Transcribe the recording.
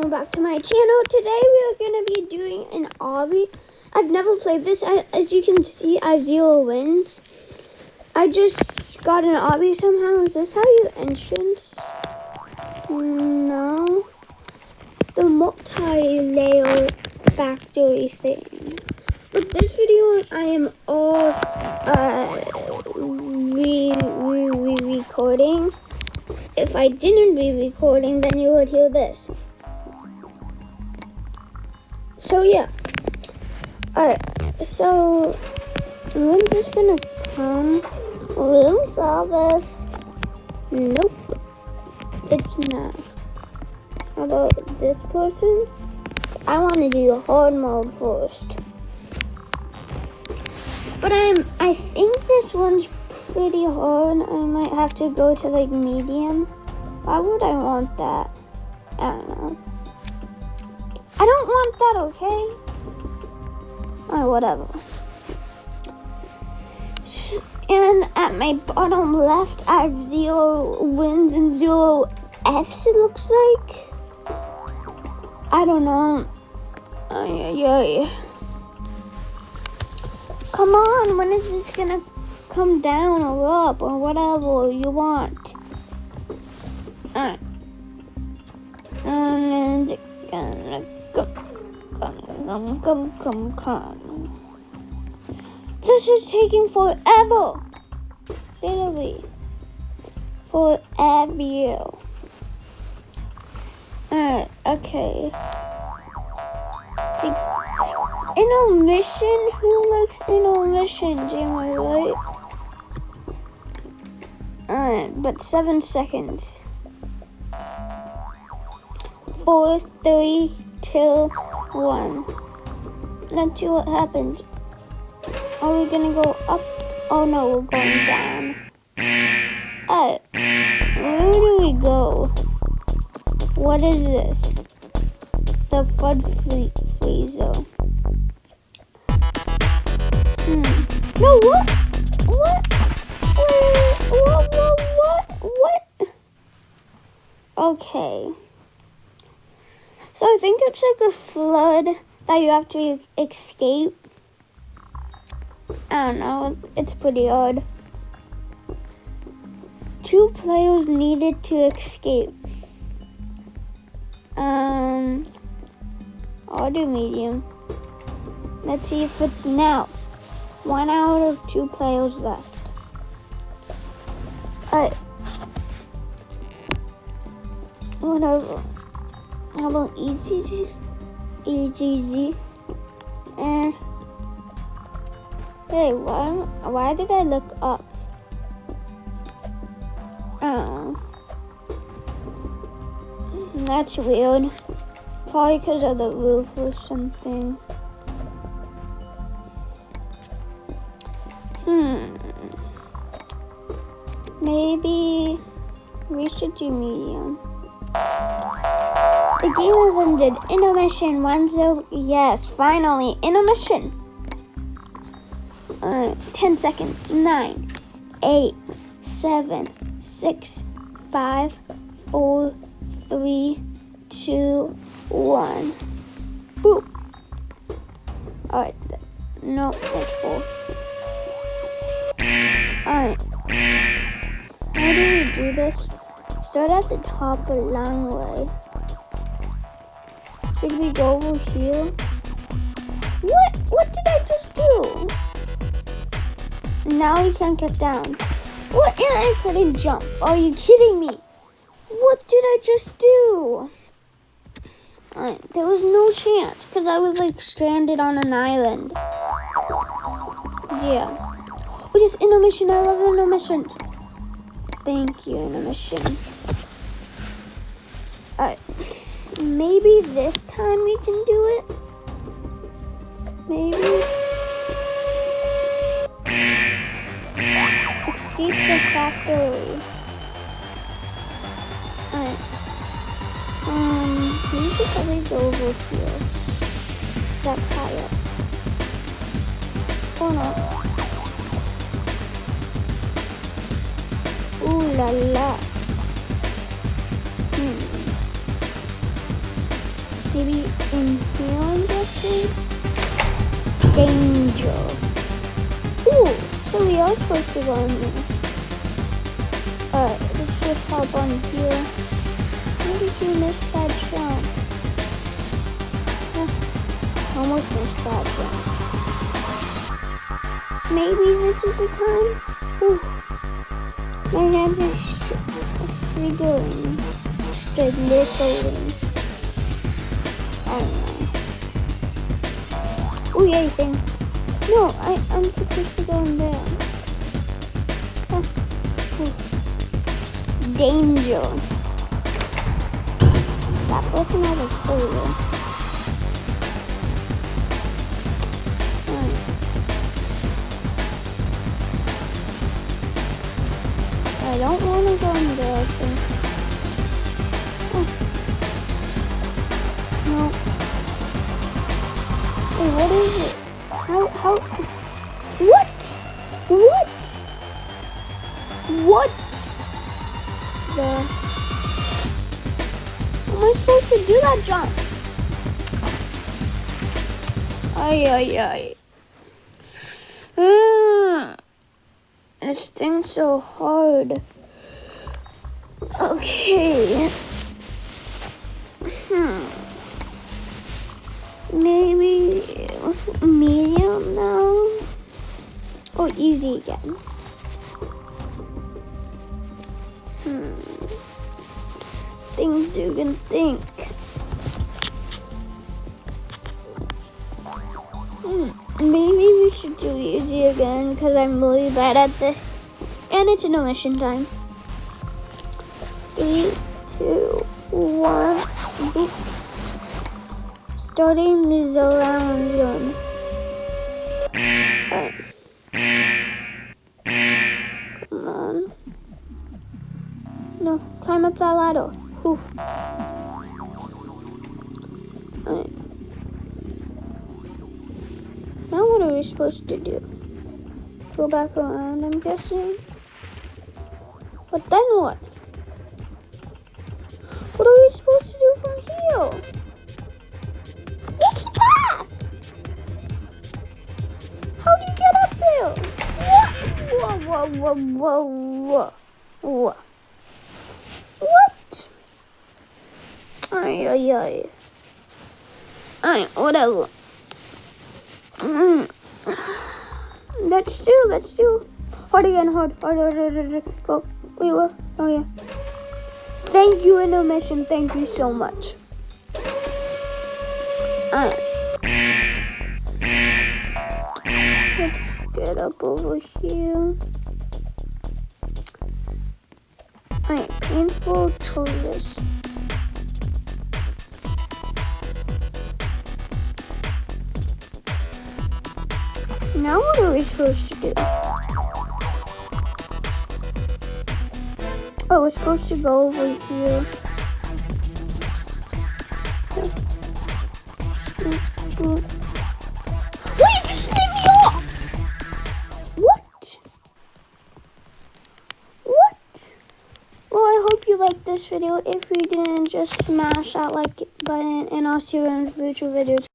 welcome back to my channel. Today we are going to be doing an Obby. I've never played this. As you can see, I have 0 wins. I just got an Obby somehow. Is this how you entrance? No. The multi-layer factory thing. With this video, I am all re-recording. If I didn't re-recording, then you would hear this. So yeah. Alright, so I'm just gonna come. Room service. Nope. It's not. How about this person? I want to do hard mode first. But I think this one's pretty hard. I might have to go to like medium. Why would I want that? I don't know. I don't want that, okay? Or whatever. And at my bottom left, I have 0 wins and 0 Fs, it looks like. I don't know. Come on, when is this gonna come down or up or whatever you want? Alright. And gonna come. This is taking forever. Literally. Forever. Alright, okay. Intermission? Who likes intermissions? Am I right? Alright, but 7 seconds. 4, 3, 2, 1. Let's see what happens. Are we gonna go up? Oh no, we're going down. Alright, where do we go? What is this? The Fud Freezer. No, what? What? Okay. So I think it's like a flood that you have to escape. I don't know. It's pretty odd. 2 players needed to escape. I'll do medium. Let's see if it's now. 1 out of 2 players left. Alright. Whatever. How about easy? Hey, why did I look up? Oh. That's weird. Probably because of the roof or something. Maybe we should do medium. The game has ended. Intermission 1-0. Yes, finally. Intermission. 10 seconds. 9, 8, 7, 6, 5, 4, 3, 2, 1. Boop. Alright. No, that's 4. Alright. How do we do this? Start at the top a long way. Should we go over here? What did I just do? Now we can't get down. What? And I couldn't jump. Are you kidding me? What did I just do? There was no chance because I was like stranded on an island. Yeah. Oh, yes, intermission. I love intermission. Thank you, intermission. Alright. Maybe this time we can do it. Maybe. Escape the factory. Alright. We should probably go over here. That's high up. Oh no. Ooh la la. Maybe in here, I'm guessing. Danger. Ooh, so we are supposed to go in there. Alright, let's just hop on here. Maybe we missed that jump. Almost missed that jump. Maybe this is the time? Ooh. My hands are striggling. I don't know. Oh yay, thanks. No, I'm supposed to go in there. Oh. Danger. That person has a folder. I don't want to go in there, I think. Oh. No. Wait, what is it? How? What? The... How am I supposed to do that jump? Ay. This thing's so hard. Okay. Maybe medium now? Or easy again? Things you can think. Maybe we should do easy again because I'm really bad at this. And it's intermission time. 3, 2, 1. Beep. Starting the round zone. Alright. Come on. No, climb up that ladder. Whew. Alright. Now what are we supposed to do? Go back around, I'm guessing. But then what? What are we supposed to do from here? What's that? How do you get up there? Whoa. What? Ay. Alright, whatever. Let's do. Hard again, hard. Go. Wait, what? Oh, yeah. Thank you, intermission. Thank you so much. Alright. Let's get up over here. Alright, painful choices. Now what are we supposed to do? Oh, we're supposed to go over here. Wait, this thing me off! What? Well, I hope you liked this video. If you didn't, just smash that like button, and I'll see you in future videos.